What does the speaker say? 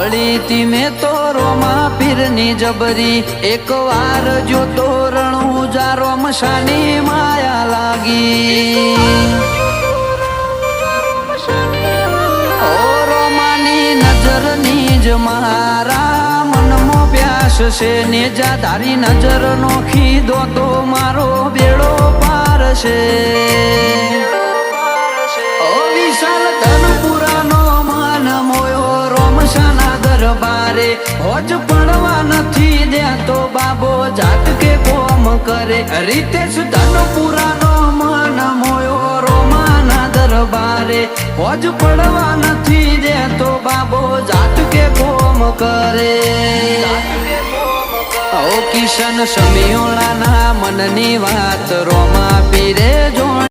વળી તીમે તો રોમા પીરની જબરી એક વાર જો તોરણું જા રોમશાની માયા લાગી ઓ રોમાની નજરની જ મારા મનમાં પ્યાસ છે ને જા તારી નજર નોખી દો તો મારો બેડો પાર છે ઓ વિશાલ ધનપુરાનો માન મોયો રોમશાના દરબારે હોજ પડવા નથી દેતો બાબો જાત કે કોમ કરે રીતેશ ધનપુરાનો માન મોયો રોમાના દરબારે હોજ પડવા નથી દેતો બાબો જાત કે કોમ કરે ઓ કિશન સમિયોળાના મનની વાત રોમા પીરે જો